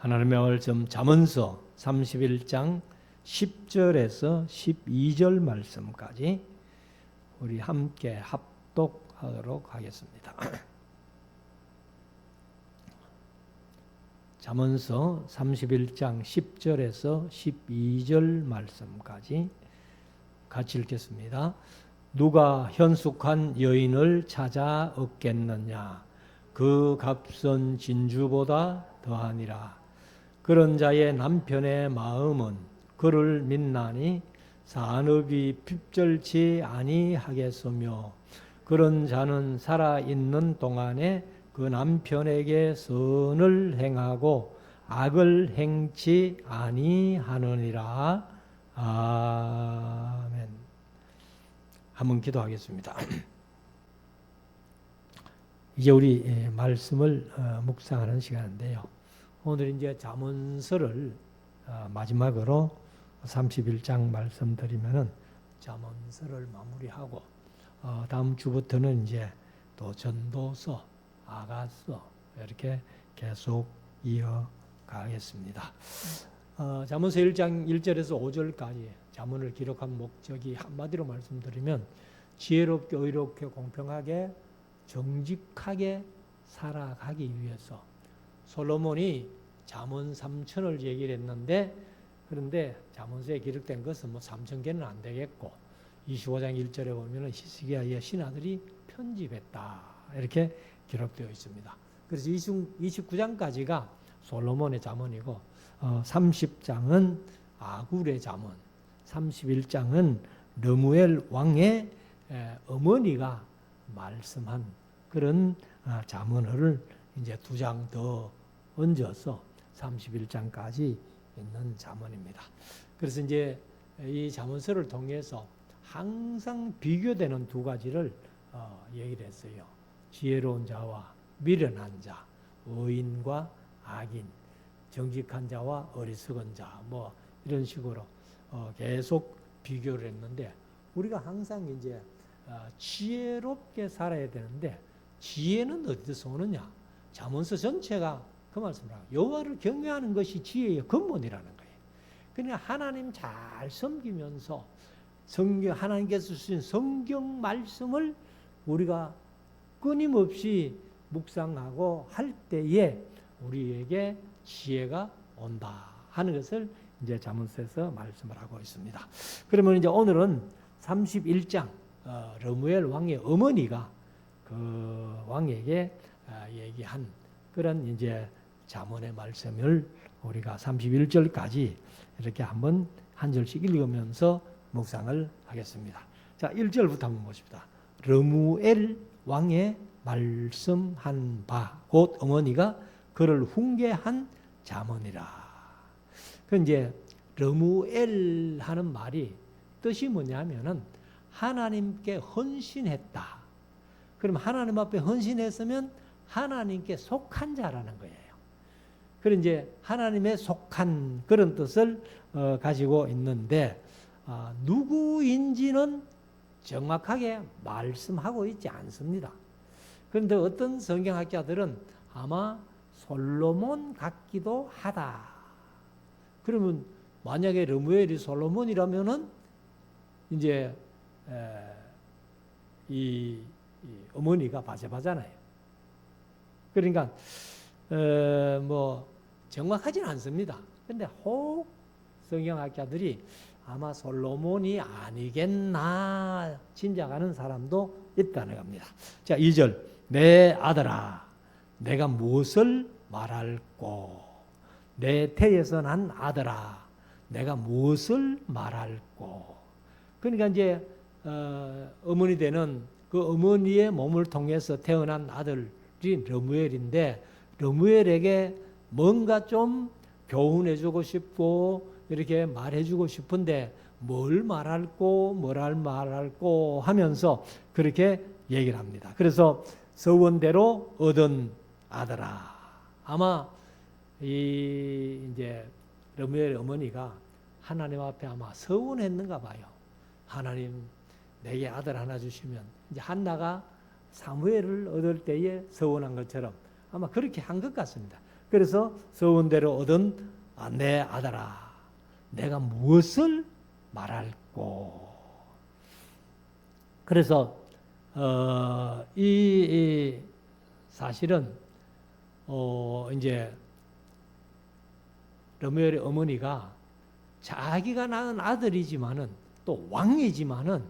하나님의 말씀 잠언서 31장 10절에서 12절 말씀까지 우리 함께 합독하도록 하겠습니다. 잠언서 31장 10절에서 12절 말씀까지 같이 읽겠습니다. 누가 현숙한 여인을 찾아 얻겠느냐? 그 값은 진주보다 더하니라. 그런 자의 남편의 마음은 그를 믿나니 산업이 핍절치 아니하겠으며 그런 자는 살아있는 동안에 그 남편에게 선을 행하고 악을 행치 아니하느니라. 아멘. 한번 기도하겠습니다. 이제 우리 말씀을 묵상하는 시간인데요. 오늘 이제 잠언서를 마지막으로 31장 말씀드리면은 잠언서를 마무리하고 다음 주부터는 이제 또 전도서, 아가서 이렇게 계속 이어가겠습니다. 잠언서 1장 1절에서 5절까지 잠언을 기록한 목적이 한마디로 말씀드리면 지혜롭게 의롭게 공평하게 정직하게 살아가기 위해서 솔로몬이 잠언 3천을 얘기를 했는데 그런데 잠언서에 기록된 것은 뭐 3,000개는 안 되겠고 25장 1절에 보면 히스기야의 신하들이 편집했다 이렇게 기록되어 있습니다. 그래서 29장까지가 솔로몬의 잠언이고 30장은 아굴의 잠언, 31장은 르무엘 왕의 어머니가 말씀한 그런 잠언을 이제 2장 더 얹어서 31장까지 있는 잠언입니다. 그래서 이제 이 잠언서를 통해서 항상 비교되는 두 가지를 얘기를 했어요. 지혜로운 자와 미련한 자, 의인과 악인, 정직한 자와 어리석은 자, 뭐 이런 식으로 계속 비교를 했는데 우리가 항상 이제 지혜롭게 살아야 되는데 지혜는 어디서 오느냐? 잠언서 전체가 그 말씀을 하고 여호와를 경외하는 것이 지혜의 근본이라는 거예요. 그러니까 하나님 잘 섬기면서 하나님께서 주신 성경 말씀을 우리가 끊임없이 묵상하고 할 때에 우리에게 지혜가 온다 하는 것을 이제 잠언서에서 말씀을 하고 있습니다. 그러면 이제 오늘은 31장 르무엘 왕의 어머니가 그 왕에게 얘기한 그런 이제 잠언의 말씀을 우리가 31절까지 이렇게 한번 한 절씩 읽으면서 묵상을 하겠습니다. 자, 1절부터 한번 보십시다. 르무엘 왕의 말씀한 바, 곧 어머니가 그를 훈계한 잠언이라. 그 이제 르무엘 하는 말이 뜻이 뭐냐면은 하나님께 헌신했다. 그럼 하나님 앞에 헌신했으면 하나님께 속한 자라는 거예요. 그런 이제 하나님의 속한 그런 뜻을 가지고 있는데 누구인지는 정확하게 말씀하고 있지 않습니다. 그런데 어떤 성경학자들은 아마 솔로몬 같기도 하다. 그러면 만약에 르무엘이 솔로몬이라면은 이제 이 어머니가 바세바잖아요. 그러니까 뭐 정확하지는 않습니다. 그런데 혹 성경학자들이 아마 솔로몬이 아니겠나 짐작하는 사람도 있다는 겁니다. 자, 2절 내 아들아 내가 무엇을 말할꼬 내 태에서 난 아들아 내가 무엇을 말할꼬. 그러니까 이제 어머니 되는 그 어머니의 몸을 통해서 태어난 아들이 르무엘인데 르무엘에게 뭔가 좀 교훈해주고 싶고 이렇게 말해주고 싶은데 뭘 말할꼬 말할꼬 하면서 그렇게 얘기를 합니다. 그래서 서원대로 얻은 아들아. 아마 이제 르무엘 어머니가 하나님 앞에 아마 서원했는가 봐요. 하나님 내게 아들 하나 주시면 이제 한나가 사무엘을 얻을 때에 서원한 것처럼 아마 그렇게 한 것 같습니다. 그래서 서운 대로 얻은 내 아들아, 내가 무엇을 말할꼬. 그래서 이 사실은 이제 르무엘의 어머니가 자기가 낳은 아들이지만은 또 왕이지만은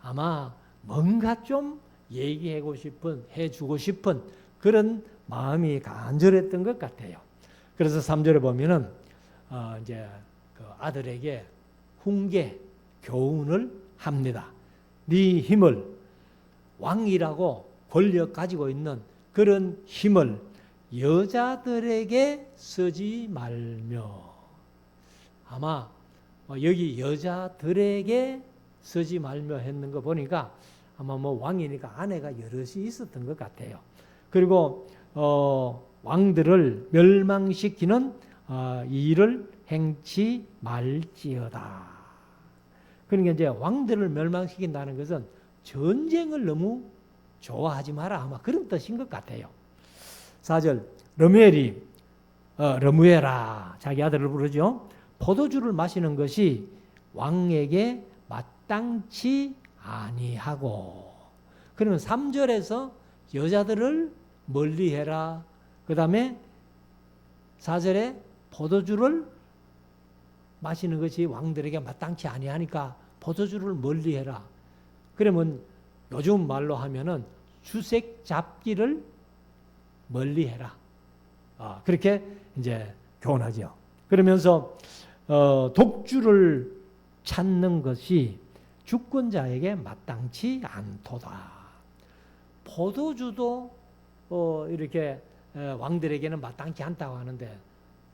아마 뭔가 좀 해주고 싶은 그런 마음이 간절했던 것 같아요. 그래서 3절에 보면은 이제 그 아들에게 훈계, 교훈을 합니다. 네 힘을, 왕이라고 권력 가지고 있는 그런 힘을 여자들에게 쓰지 말며. 아마 여기 여자들에게 쓰지 말며 했는 거 보니까 아마 왕이니까 아내가 여럿이 있었던 것 같아요. 그리고 왕들을 멸망시키는 이 일을 행치 말지어다. 그러니까 이제 왕들을 멸망시킨다는 것은 전쟁을 너무 좋아하지 마라, 아마 그런 뜻인 것 같아요. 4절, 르무엘이 르무엘아, 자기 아들을 부르죠. 포도주를 마시는 것이 왕에게 마땅치 아니하고. 그러면 3절에서 여자들을 멀리해라. 그 다음에 4절에 포도주를 마시는 것이 왕들에게 마땅치 아니하니까 포도주를 멀리해라. 그러면 요즘 말로 하면은 주색 잡기를 멀리해라. 그렇게 이제 교훈하죠. 그러면서 독주를 찾는 것이 주권자에게 마땅치 않도다. 포도주도 이렇게 왕들에게는 마땅치 않다고 하는데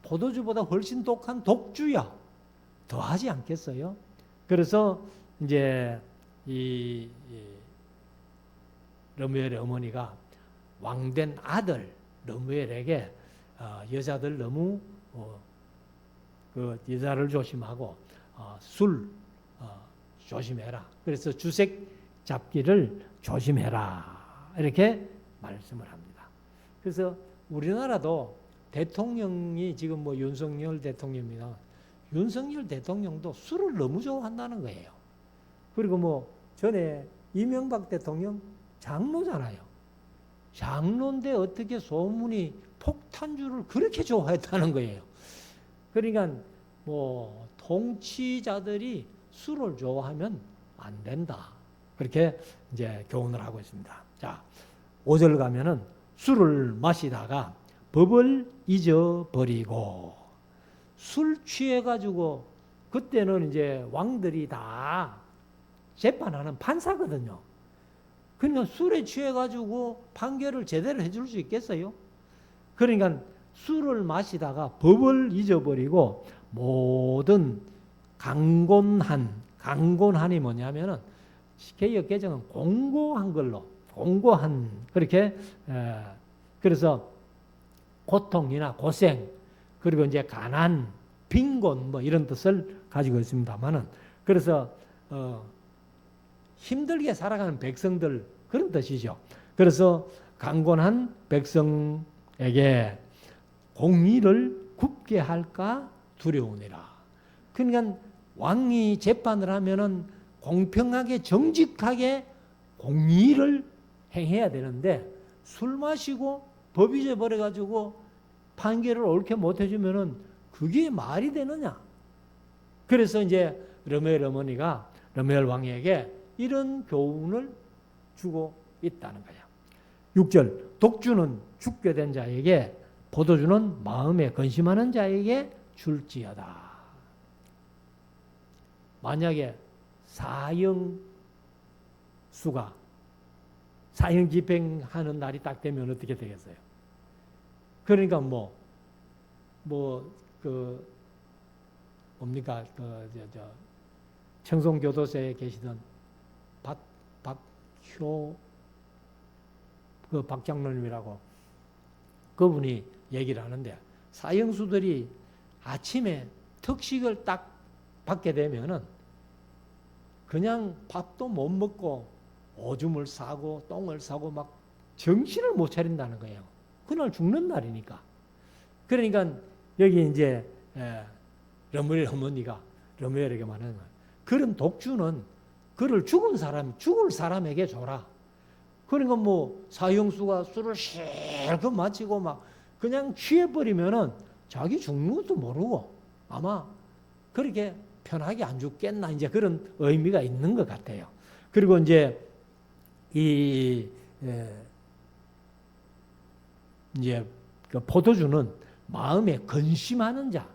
포도주보다 훨씬 독한 독주야 더하지 않겠어요? 그래서 이제 이 르무엘의 어머니가 왕된 아들 르무엘에게 여자들 너무 그 여자를 조심하고 술 조심해라. 그래서 주색 잡기를 조심해라. 이렇게 말씀을 합니다. 그래서 우리나라도 대통령이 지금 윤석열 대통령입니다. 윤석열 대통령도 술을 너무 좋아한다는 거예요. 그리고 전에 이명박 대통령 장로잖아요. 장로인데 어떻게 소문이 폭탄주를 그렇게 좋아했다는 거예요. 그러니까 통치자들이 술을 좋아하면 안 된다. 그렇게 이제 교훈을 하고 있습니다. 자, 5절 가면은 술을 마시다가 법을 잊어버리고. 술 취해가지고 그때는 이제 왕들이 다 재판하는 판사거든요. 그러니까 술에 취해가지고 판결을 제대로 해줄 수 있겠어요? 그러니까 술을 마시다가 법을 잊어버리고 모든 강곤한이 뭐냐면은 개역 개정은 공고한 걸로 공고한 그렇게 그래서 고통이나 고생 그리고 이제 가난, 빈곤 이런 뜻을 가지고 있습니다만은 그래서 힘들게 살아가는 백성들 그런 뜻이죠. 그래서 강곤한 백성에게 공의를 굽게 할까 두려우니라. 그러니까 왕이 재판을 하면은 공평하게 정직하게 공의를 행해야 되는데 술 마시고 법 잊어버려 가지고 판결을 옳게 못 해주면은 그게 말이 되느냐? 그래서 이제 르무엘 어머니가 르무엘 왕에게 이런 교훈을 주고 있다는 거예요. 6절, 독주는 죽게 된 자에게, 포도주는 마음에 근심하는 자에게 줄지어다. 만약에 사형 집행하는 날이 딱 되면 어떻게 되겠어요? 그러니까 뭡니까? 청송교도소에 계시던 박효 박장로님이라고 그분이 얘기를 하는데 사형수들이 아침에 특식을 딱 받게 되면은 그냥 밥도 못 먹고 오줌을 싸고 똥을 싸고 막 정신을 못 차린다는 거예요. 그날 죽는 날이니까. 그러니까 여기 이제 러무엘 어머니가 러무엘에게 말하는 거예요. 그런 독주는 그를 죽을 사람에게 줘라. 그러니까 뭐 사형수가 술을 실컷 마치고 막 그냥 취해버리면은 자기 죽는 것도 모르고 아마 그렇게 편하게 안 죽겠나 이제 그런 의미가 있는 것 같아요. 그리고 이제 이제 그 포도주는 마음에 근심하는 자.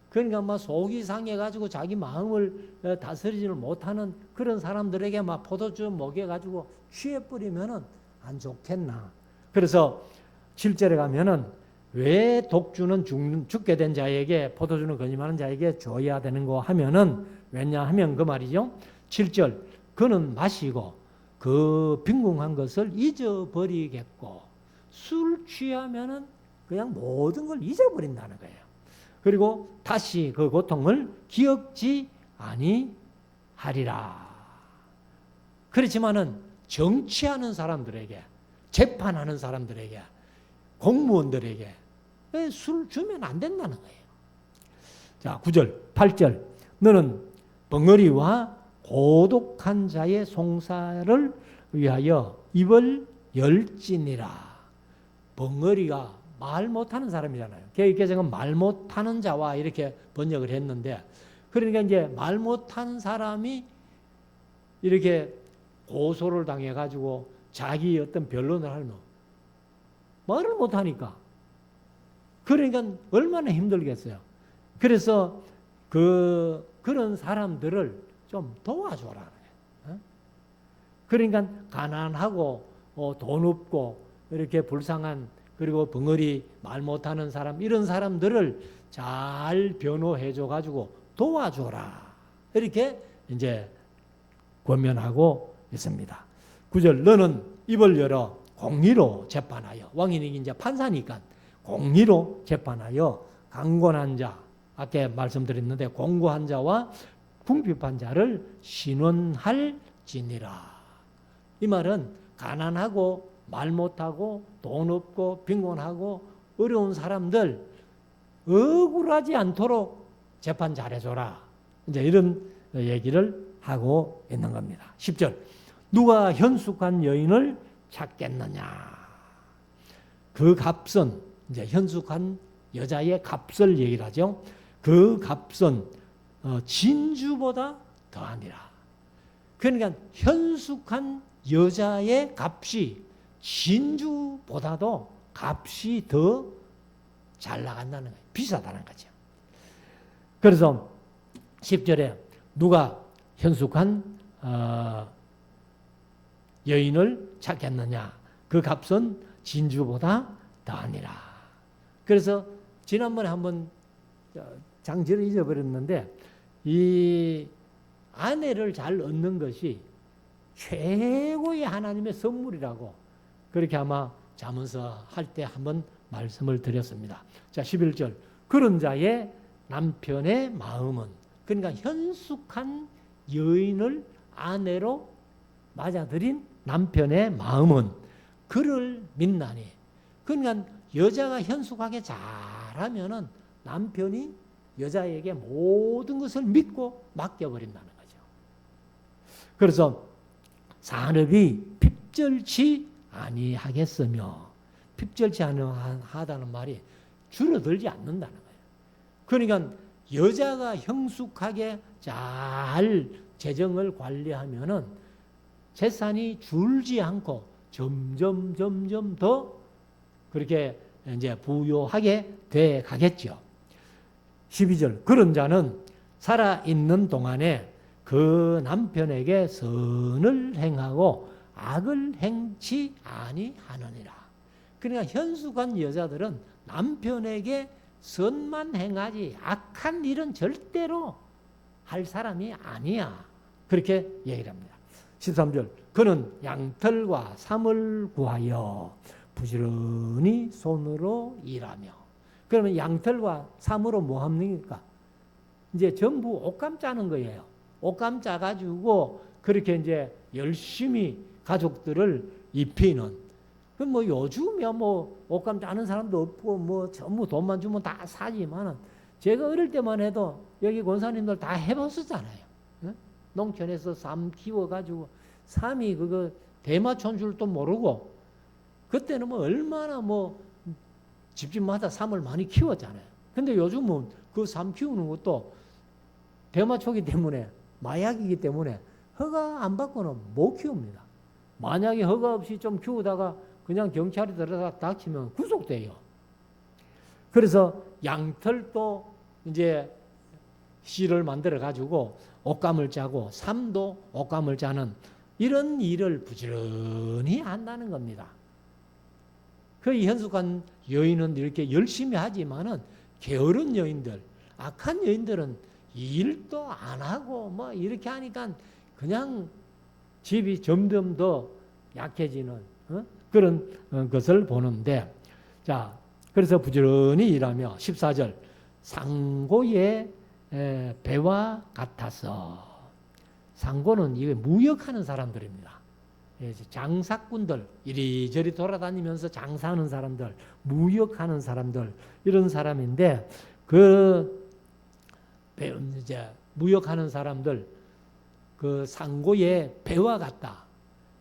그러니까 막 속이 상해가지고 자기 마음을 다스리지를 못하는 그런 사람들에게 막 포도주 먹여가지고 취해버리면은 안 좋겠나. 그래서 7절에 가면은 왜 독주는 죽게 된 자에게 포도주는 근심하는 자에게 줘야 되는 거 하면은 왜냐하면 그 말이죠. 7절 그는 마시고 그 빈궁한 것을 잊어버리겠고 술 취하면은 그냥 모든 걸 잊어버린다는 거예요. 그리고 다시 그 고통을 기억지 아니하리라. 그렇지만은 정치하는 사람들에게, 재판하는 사람들에게, 공무원들에게 술 주면 안 된다는 거예요. 자, 9절, 8절. 너는 벙어리와 고독한 자의 송사를 위하여 입을 열지니라. 벙어리가 말 못하는 사람이잖아요. 개혁개정은 말 못하는 자와 이렇게 번역을 했는데, 그러니까 이제 말 못하는 사람이 이렇게 고소를 당해가지고 자기 어떤 변론을 하면 말을 못하니까. 그러니까 얼마나 힘들겠어요. 그래서 그런 사람들을 좀 도와줘라. 그러니까 가난하고 돈 없고 이렇게 불쌍한 그리고 벙어리 말 못하는 사람 이런 사람들을 잘 변호해줘 가지고 도와줘라. 이렇게 이제 권면하고 있습니다. 9절 너는 입을 열어 공의로 재판하여 왕이 이제 판사니까 공의로 재판하여 강권한 자 아까 말씀드렸는데 공고한 자와 궁핍한 자를 신원할지니라. 이 말은 가난하고 말 못하고 돈 없고 빈곤하고 어려운 사람들 억울하지 않도록 재판 잘해줘라. 이제 이런 얘기를 하고 있는 겁니다. 10절 누가 현숙한 여인을 찾겠느냐. 그 값은 이제 현숙한 여자의 값을 얘기를 하죠. 그 값은 진주보다 더하니라. 그러니까 현숙한 여자의 값이 진주보다도 값이 더 잘 나간다는 거예요. 비싸다는 거죠. 그래서 10절에 누가 현숙한 여인을 찾겠느냐. 그 값은 진주보다 더하니라. 그래서 지난번에 한번 장치를 잊어버렸는데 이 아내를 잘 얻는 것이 최고의 하나님의 선물이라고 그렇게 아마 잠언서 할 때 한번 말씀을 드렸습니다. 자, 11절 그런 자의 남편의 마음은 그러니까 현숙한 여인을 아내로 맞아들인 남편의 마음은 그를 믿나니. 그러니까 여자가 현숙하게 잘하면은 남편이 여자에게 모든 것을 믿고 맡겨버린다는 거죠. 그래서 산업이 핍절치 아니하겠으며 핍절치 아니하다는 말이 줄어들지 않는다는 거예요. 그러니까 여자가 형숙하게 잘 재정을 관리하면은 재산이 줄지 않고 점점 더 그렇게 이제 부유하게 돼 가겠죠. 12절 그런 자는 살아있는 동안에 그 남편에게 선을 행하고 악을 행치 아니하느니라. 그러니까 현숙한 여자들은 남편에게 선만 행하지 악한 일은 절대로 할 사람이 아니야. 그렇게 얘기를 합니다. 13절 그는 양털과 삼을 구하여 부지런히 손으로 일하며. 그러면 양털과 삼으로 뭐 합니까? 이제 전부 옷감 짜는 거예요. 옷감 짜가지고 그렇게 이제 열심히 가족들을 입히는 그럼 뭐 요즘이야 뭐 옷감 짜는 사람도 없고 뭐 전부 돈만 주면 다 사지만은 제가 어릴 때만 해도 여기 권사님들 다 해봤었잖아요. 응? 농촌에서 삶 키워가지고 삶이 그거 대마촌 줄도 모르고 그때는 뭐 얼마나 뭐 집집마다 삶을 많이 키웠잖아요. 근데 요즘은 그 삶 키우는 것도 대마초기 때문에 마약이기 때문에 허가 안 받고는 못 키웁니다. 만약에 허가 없이 좀 키우다가 그냥 경찰이 들어가 닥치면 구속돼요. 그래서 양털도 이제 씨를 만들어 가지고 옷감을 짜고 삶도 옷감을 짜는 이런 일을 부지런히 한다는 겁니다. 그 현숙한 여인은 이렇게 열심히 하지만은 게으른 여인들, 악한 여인들은 일도 안 하고 뭐 이렇게 하니까 그냥 집이 점점 더 약해지는 그런 것을 보는데, 자, 그래서 부지런히 일하며 14절 상고의 배와 같아서, 상고는 이게 무역하는 사람들입니다. 장사꾼들, 이리저리 돌아다니면서 장사하는 사람들, 무역하는 사람들, 이런 사람인데, 이제 무역하는 사람들, 그 상고의 배와 같다.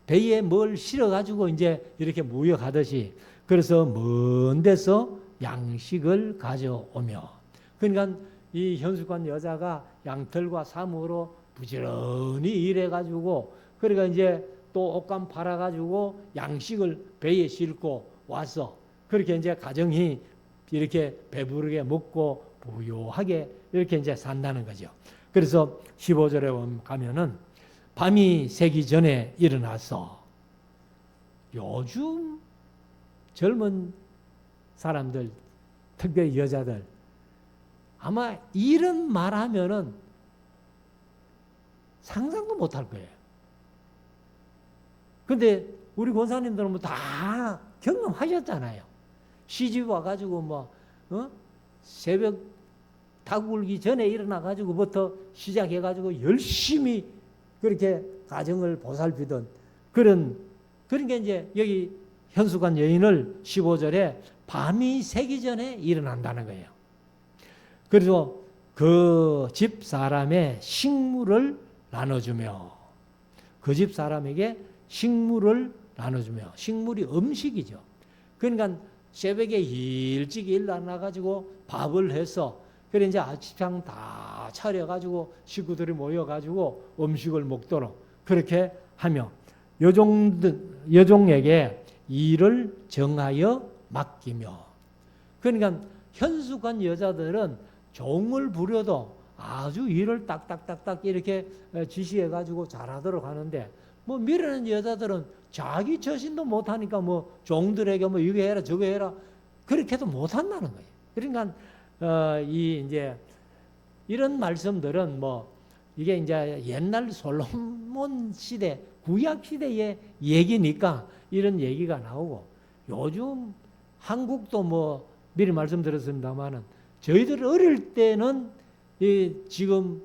배에 뭘 실어가지고 이제 이렇게 무역하듯이, 그래서 먼 데서 양식을 가져오며, 그러니까 이 현숙한 여자가 양털과 사무로 부지런히 일해가지고, 그러니까 이제 또 옷감 팔아가지고 양식을 배에 싣고 와서 그렇게 이제 가정이 이렇게 배부르게 먹고 부유하게 이렇게 이제 산다는 거죠. 그래서 15절에 가면은 밤이 새기 전에 일어나서, 요즘 젊은 사람들, 특별히 여자들 아마 이런 말 하면은 상상도 못할 거예요. 근데 우리 권사님들은 뭐 다 경험하셨잖아요. 시집 와가지고 뭐 새벽 닭 울기 전에 일어나가지고부터 시작해가지고 열심히 그렇게 가정을 보살피던 그러니까 이제 여기 현숙한 여인을 15절에 밤이 새기 전에 일어난다는 거예요. 그래서 그 집 사람의 식물을 나눠주며, 그 집 사람에게 식물을 나눠주며, 식물이 음식이죠. 그러니까 새벽에 일찍 일어나가지고 밥을 해서, 그래 이제 아침상 다 차려가지고 식구들이 모여가지고 음식을 먹도록 그렇게 하며, 여종에게 일을 정하여 맡기며. 그러니까 현숙한 여자들은 종을 부려도 아주 일을 딱딱딱딱 이렇게 지시해가지고 잘하도록 하는데, 뭐 미련한 여자들은 자기 처신도 못하니까 뭐 종들에게 뭐 이거 해라 저거 해라 그렇게도 못한다는 거예요. 그러니까 이제 이런 말씀들은 뭐 이게 이제 옛날 솔로몬 시대, 구약 시대의 얘기니까 이런 얘기가 나오고, 요즘 한국도 뭐 미리 말씀드렸습니다만은 저희들 어릴 때는 지금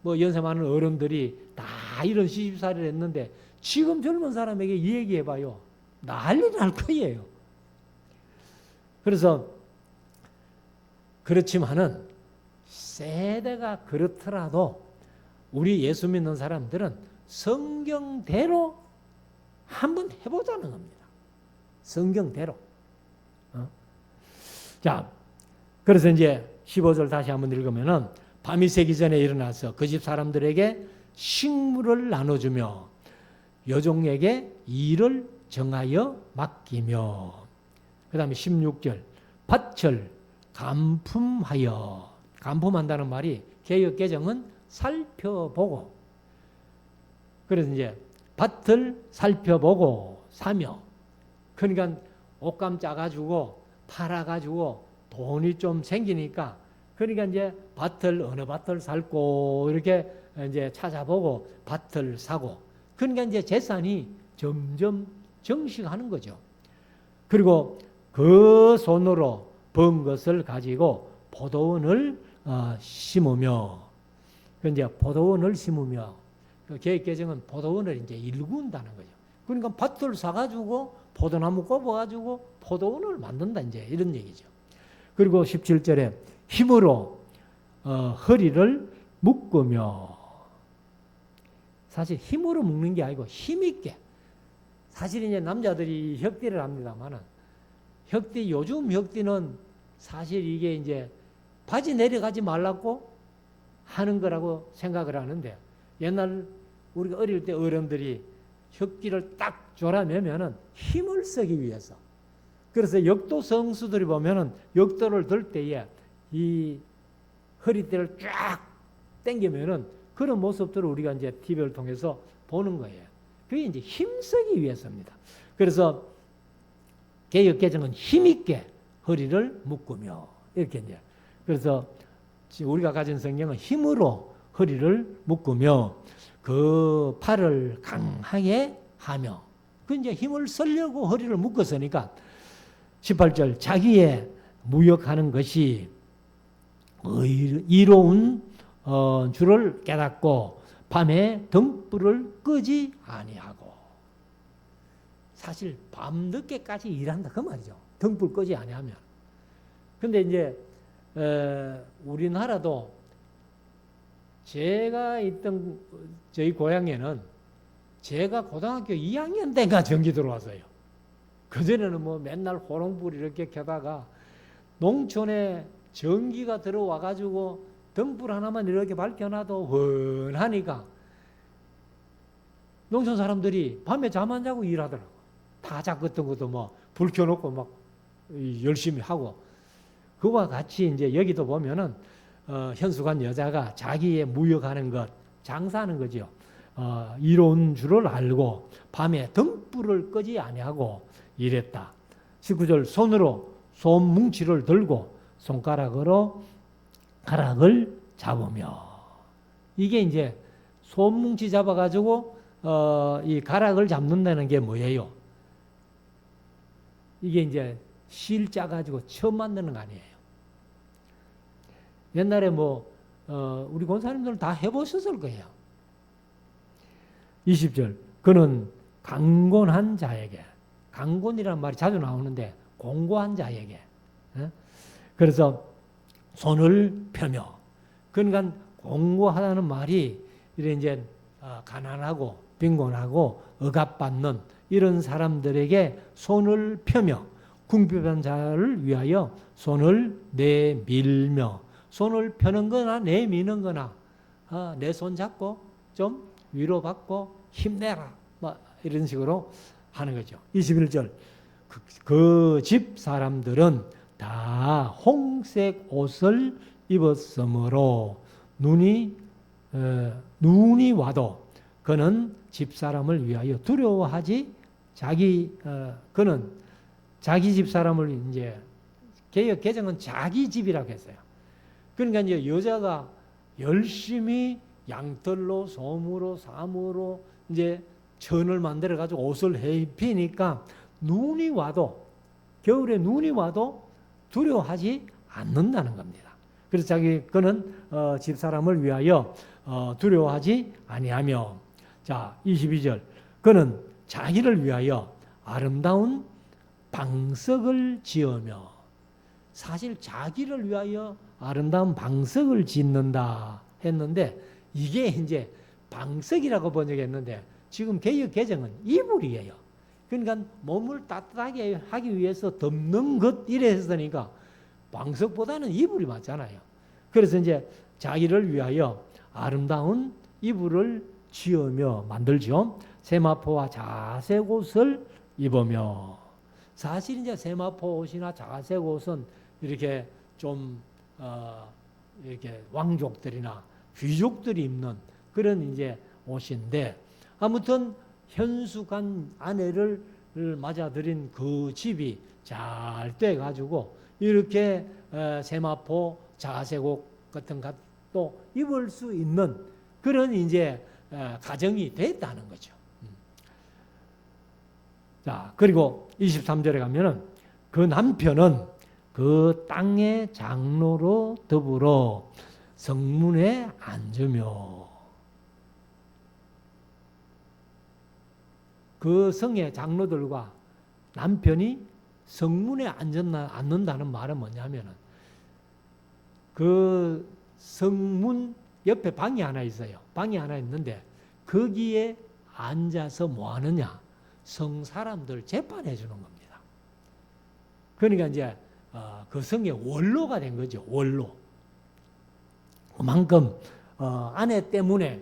뭐 연세 많은 어른들이 다 이런 시집살이를 했는데, 지금 젊은 사람에게 이 얘기해봐요. 난리 날 거예요. 그래서 그렇지만은 세대가 그렇더라도 우리 예수 믿는 사람들은 성경대로 한번 해보자는 겁니다. 성경대로. 자, 그래서 이제 15절 다시 한번 읽으면은 밤이 새기 전에 일어나서 그 집 사람들에게 식물을 나눠주며 여종에게 일을 정하여 맡기며, 그 다음에 16절 밭을 간품하여, 간품한다는 말이 개역개정은 살펴보고, 그래서 이제 밭을 살펴보고 사며, 그러니까 옷감 짜가지고 팔아가지고 돈이 좀 생기니까, 그러니까 이제 어느 밭을 살고 이렇게 이제 찾아보고 밭을 사고, 그러니까 이제 재산이 점점 정식하는 거죠. 그리고 그 손으로 번 것을 가지고 포도원을 심으며, 이제 포도원을 심으며, 그 계획개정은 포도원을 이제 일군다는 거죠. 그러니까 밭을 사가지고 포도나무 꼽아가지고 포도원을 만든다 이제 이런 얘기죠. 그리고 17절에 힘으로 허리를 묶으며, 사실 힘으로 묶는 게 아니고 힘있게. 사실 이제 남자들이 혁띠를 합니다만은 혁띠, 요즘 혁띠는 사실 이게 이제 바지 내려가지 말라고 하는 거라고 생각을 하는데, 옛날 우리가 어릴 때 어른들이 혁띠를 딱 졸아매면은 힘을 쓰기 위해서. 그래서 역도 성수들이 보면은 역도를 들 때에 이 허리띠를 쫙 당기면은 그런 모습들을 우리가 이제 TV를 통해서 보는 거예요. 그게 이제 힘쓰기 위해서입니다. 그래서 개역 개정은 힘있게 허리를 묶으며 이렇게 이제, 그래서 우리가 가진 성경은 힘으로 허리를 묶으며 그 팔을 강하게 하며, 그 이제 힘을 쓰려고 허리를 묶었으니까 18절 자기의 무역하는 것이 이로운 줄을 깨닫고 밤에 등불을 끄지 아니하고. 사실 밤늦게까지 일한다 그 말이죠. 등불 끄지 아니하면. 근데 이제 우리나라도 제가 있던 저희 고향에는 제가 고등학교 2학년 때가 전기 들어왔어요. 그전에는 뭐 맨날 호롱불 이렇게 켜다가 농촌에 전기가 들어와가지고 등불 하나만 이렇게 밝혀놔도 훤하니까 농촌 사람들이 밤에 잠 안 자고 일하더라고. 타작 같은 것도 뭐 불 켜놓고 막 열심히 하고. 그와 같이 이제 여기도 보면은 현숙한 여자가 자기의 무역하는 것, 장사하는 거죠. 이로운 줄을 알고 밤에 등불을 끄지 아니하고 일했다. 19절 손으로 솜뭉치를 들고 손가락으로 가락을 잡으며. 이게 이제 솜뭉치 잡아가지고 이 가락을 잡는다는 게 뭐예요? 이게 이제 실 짜가지고 처음 만드는 거 아니에요. 옛날에 뭐 우리 권사님들 다 해보셨을 거예요. 20절 그는 강곤한 자에게, 강곤이라는 말이 자주 나오는데 공고한 자에게, 그래서 손을 펴며, 그러니까 공고하다는 말이 이래 이제 가난하고 빈곤하고 억압받는 이런 사람들에게 손을 펴며, 궁핍한 자를 위하여 손을 내밀며. 손을 펴는 거나 내미는 거나 내 손 잡고 좀 위로받고 힘내라 뭐 이런 식으로 하는 거죠. 21절 그 집 사람들은 다 홍색 옷을 입었으므로 눈이 와도 그는 집 사람을 위하여 두려워하지, 그는 자기 집 사람을, 이제 개역 개정은 자기 집이라고 했어요. 그러니까 이제 여자가 열심히 양털로 솜으로 사무로 이제 천을 만들어 가지고 옷을 해 입히니까 눈이 와도, 겨울에 눈이 와도 두려워하지 않는다는 겁니다. 그래서 그는 집 사람을 위하여 두려워하지 아니하며. 자, 22절 그는 자기를 위하여 아름다운 방석을 지으며. 사실 자기를 위하여 아름다운 방석을 짓는다 했는데, 이게 이제 방석이라고 번역했는데 지금 개역 개정은 이불이에요. 그러니까 몸을 따뜻하게 하기 위해서 덮는 것 이래 했으니까 방석보다는 이불이 맞잖아요. 그래서 이제 자기를 위하여 아름다운 이불을 지으며 만들죠. 세마포와 자색 옷을 입으며. 사실 이제 세마포 옷이나 자색 옷은 이렇게 좀 이렇게 왕족들이나 귀족들이 입는 그런 이제 옷인데, 아무튼 현숙한 아내를 맞아들인 그 집이 잘 돼 가지고 이렇게 세마포 자색 옷 같은 것도 입을 수 있는 그런 이제 가정이 됐다는 거죠. 자, 그리고 23절에 가면은 그 남편은 그 땅의 장로로 더불어 성문에 앉으며. 그 성의 장로들과 남편이 성문에 앉는다는 말은 뭐냐면은 그 성문 옆에 방이 하나 있어요. 방이 하나 있는데 거기에 앉아서 뭐 하느냐? 성 사람들 재판해 주는 겁니다. 그러니까 이제 그 성의 원로가 된 거죠. 원로. 그만큼 아내 때문에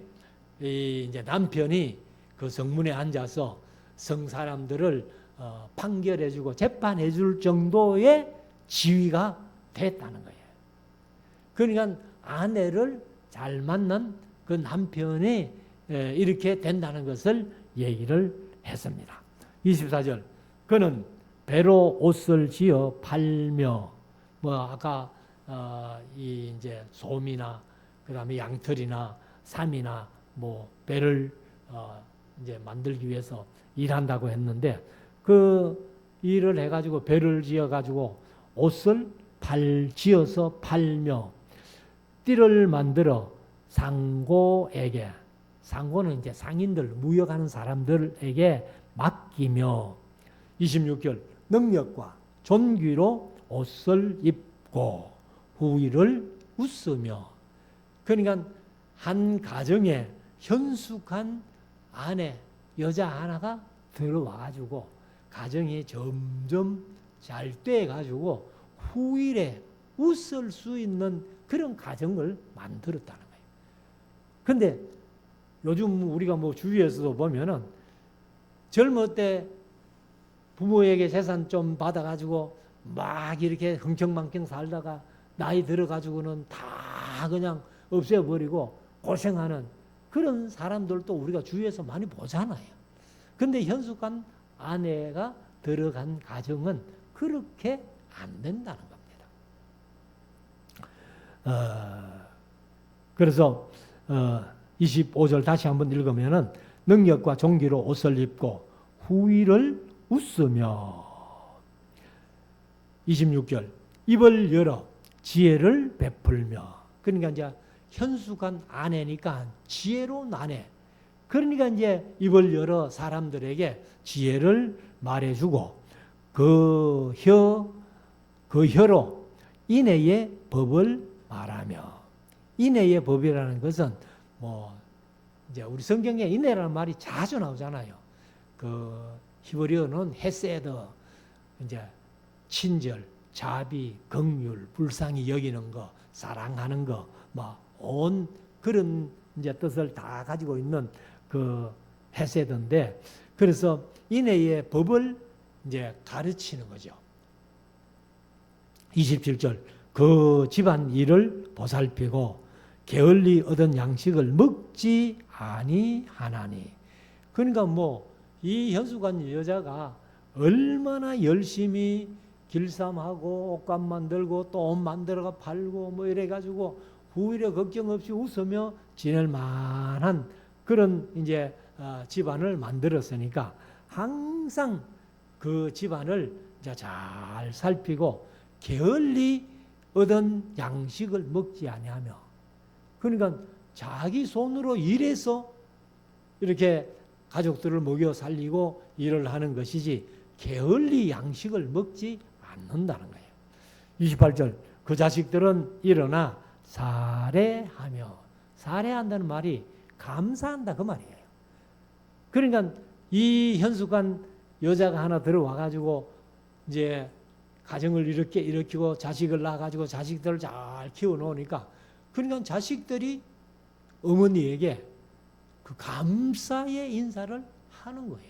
이제 남편이 그 성문에 앉아서 성 사람들을 판결해주고 재판해줄 정도의 지위가 됐다는 거예요. 그러니까 아내를 잘 만난 그 남편이 이렇게 된다는 것을 얘기를 했습니다. 24절. 그는 배로 옷을 지어 팔며 뭐 아까 이 이제 솜이나 그다음에 양털이나 삼이나 뭐 배를 이제 만들기 위해서 일한다고 했는데 그 일을 해가지고 배를 지어가지고 옷을 지어서 팔며 띠를 만들어 상고에게, 상고는 이제 상인들, 무역하는 사람들에게 맡기며 26절 능력과 존귀로 옷을 입고 후일을 웃으며. 그러니까 한 가정에 현숙한 아내, 여자 하나가 들어와가지고 가정이 점점 잘 돼가지고 후일에 웃을 수 있는 그런 가정을 만들었다는 거예요. 근데 요즘 우리가 뭐 주위에서도 보면은 젊을 때 부모에게 재산 좀 받아가지고 막 이렇게 흥청망청 살다가 나이 들어가지고는 다 그냥 없애버리고 고생하는 그런 사람들도 우리가 주위에서 많이 보잖아요. 근데 현숙한 아내가 들어간 가정은 그렇게 안 된다는 겁니다. 그래서 25절 다시 한번 읽으면은 능력과 존귀로 옷을 입고 후일을 웃으며 26절 입을 열어 지혜를 베풀며. 그러니까 이제 현숙한 아내니까 지혜로운 아내. 그러니까 이제 입을 열어 사람들에게 지혜를 말해주고 그 혀로 인애의 법을 말하며. 인애의 법이라는 것은 뭐 이제 우리 성경에 인애라는 말이 자주 나오잖아요. 그 히브리어는 헤세드, 이제 친절, 자비, 긍휼, 불쌍히 여기는 거, 사랑하는 거, 뭐 온 그런 이제 뜻을 다 가지고 있는 그 헤세드인데, 그래서 인애의 법을 이제 가르치는 거죠. 27절 그 집안 일을 보살피고 게을리 얻은 양식을 먹지 아니하나니. 그러니까 뭐 이 현숙한 여자가 얼마나 열심히 길쌈하고 옷감 만들고 또 옷 만들어가 팔고 뭐 이래가지고 후일에 걱정 없이 웃으며 지낼 만한 그런 이제 집안을 만들었으니까 항상 그 집안을 이제 잘 살피고 게을리 얻은 양식을 먹지 아니하며. 그러니까 자기 손으로 일해서 이렇게 가족들을 먹여 살리고 일을 하는 것이지 게을리 양식을 먹지 않는다는 거예요. 28절 그 자식들은 일어나 살해하며. 살해한다는 말이 감사한다 그 말이에요. 그러니까 이 현숙한 여자가 하나 들어와 가지고 이제 가정을 이렇게 일으키고 자식을 낳아 가지고 자식들을 잘 키워 놓으니까 그러니까 자식들이 어머니에게 그 감사의 인사를 하는 거예요.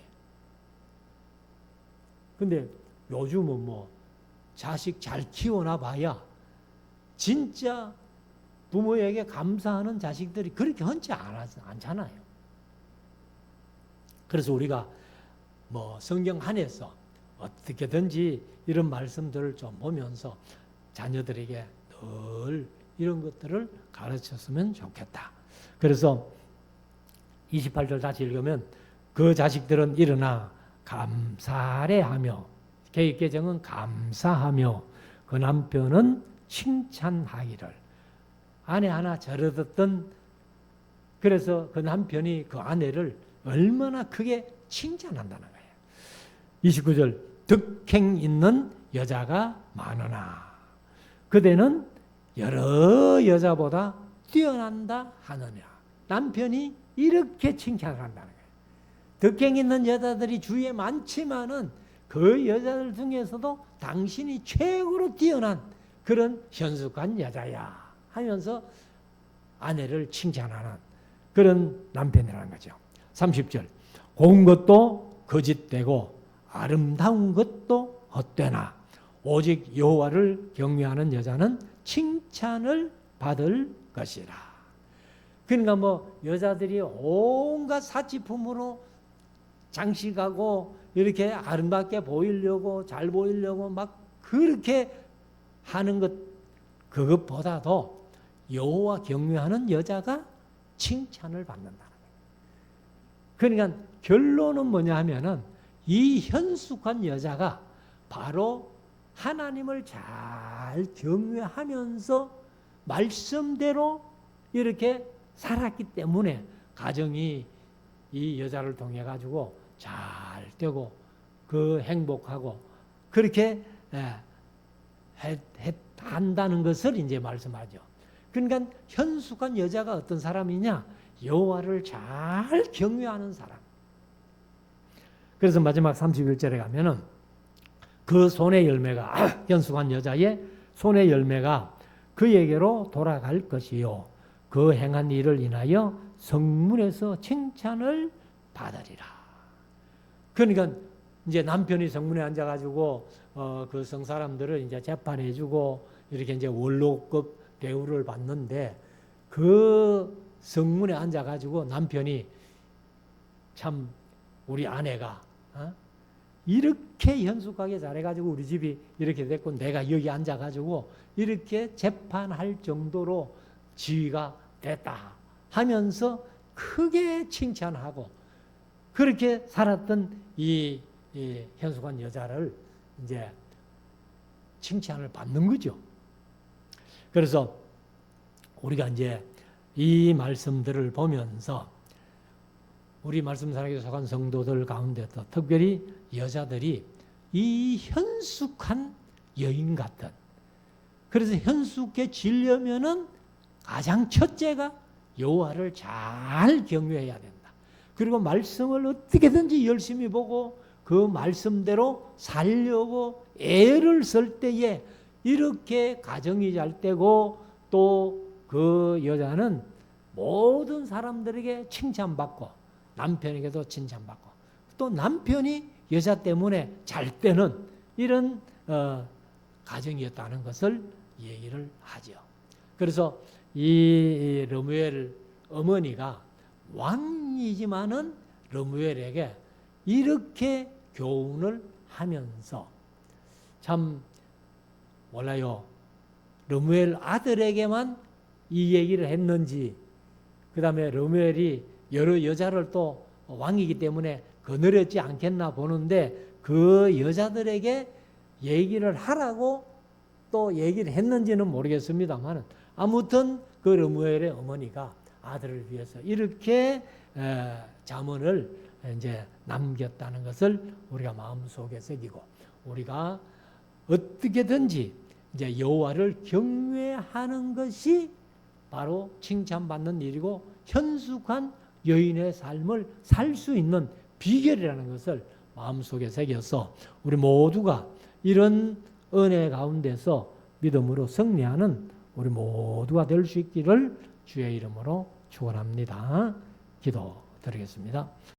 근데 요즘은 뭐 자식 잘 키워놔 봐야 진짜 부모에게 감사하는 자식들이 그렇게 흔치 않잖아요. 그래서 우리가 뭐 성경 안에서 어떻게든지 이런 말씀들을 좀 보면서 자녀들에게 늘 이런 것들을 가르쳤으면 좋겠다. 그래서 28절 다시 읽으면 그 자식들은 일어나 감사하며, 개역개정은 감사하며 그 남편은 칭찬하기를. 아내 하나 저러던, 그래서 그 남편이 그 아내를 얼마나 크게 칭찬한다는 거예요. 29절 덕행 있는 여자가 많으나 그대는 여러 여자보다 뛰어난다 하느냐. 남편이 이렇게 칭찬을 한다는 거예요. 덕행 있는 여자들이 주위에 많지만은 그 여자들 중에서도 당신이 최고로 뛰어난 그런 현숙한 여자야 하면서 아내를 칭찬하는 그런 남편이라는 거죠. 30절 고운 것도 거짓되고 아름다운 것도 헛되나 오직 여호와를 경외하는 여자는 칭찬을 받을 것이라. 그러니까 뭐 여자들이 온갖 사치품으로 장식하고 이렇게 아름답게 보이려고 잘 보이려고 막 그렇게 하는 것 그것보다도 여호와 경외하는 여자가 칭찬을 받는다는 거예요. 그러니까 결론은 뭐냐 하면은 이 현숙한 여자가 바로 하나님을 잘 경외하면서 말씀대로 이렇게 살았기 때문에 가정이 이 여자를 통해 가지고 잘 되고 그 행복하고 그렇게 한다는 것을 이제 말씀하죠. 그러니까 현숙한 여자가 어떤 사람이냐? 여호와를 잘 경외하는 사람. 그래서 마지막 31절에 가면은 그 손의 열매가 현숙한 여자의 손의 열매가 그에게로 돌아갈 것이요 그 행한 일을 인하여 성문에서 칭찬을 받으리라. 그러니까 이제 남편이 성문에 앉아가지고 그 성사람들을 이제 재판해주고 이렇게 이제 원로급 대우를 받는데 그 성문에 앉아가지고 남편이 참 우리 아내가 이렇게 현숙하게 잘해가지고 우리 집이 이렇게 됐고 내가 여기 앉아가지고 이렇게 재판할 정도로 지위가 됐다 하면서 크게 칭찬하고 그렇게 살았던 이 현숙한 여자를 이제 칭찬을 받는 거죠. 그래서 우리가 이제 이 말씀들을 보면서 우리 말씀 사랑에 속한 성도들 가운데도 특별히 여자들이 이 현숙한 여인 같은 그래서 현숙해지려면은 가장 첫째가 여호와를 잘 경외해야 된다. 그리고 말씀을 어떻게든지 열심히 보고 그 말씀대로 살려고 애를 쓸 때에 이렇게 가정이 잘 되고 또 그 여자는 모든 사람들에게 칭찬받고 남편에게도 칭찬받고 또 남편이 여자 때문에 잘 되는 이런 가정이었다는 것을 얘기를 하죠. 그래서 이 르무엘 어머니가 왕이지만은 르무엘에게 이렇게 교훈을 하면서 참 몰라요. 르무엘 아들에게만 이 얘기를 했는지 그 다음에 르무엘이 여러 여자를 또 왕이기 때문에 거느렸지 않겠나 보는데 그 여자들에게 얘기를 하라고 또 얘기를 했는지는 모르겠습니다만 아무튼 그 르무엘의 어머니가 아들을 위해서 이렇게 잠언을 이제 남겼다는 것을 우리가 마음속에 새기고 우리가 어떻게든지 이제 여호와를 경외하는 것이 바로 칭찬받는 일이고 현숙한 여인의 삶을 살 수 있는 비결이라는 것을 마음속에 새겨서 우리 모두가 이런 은혜 가운데서 믿음으로 승리하는 우리 모두가 될 수 있기를 주의 이름으로 축원합니다. 기도드리겠습니다.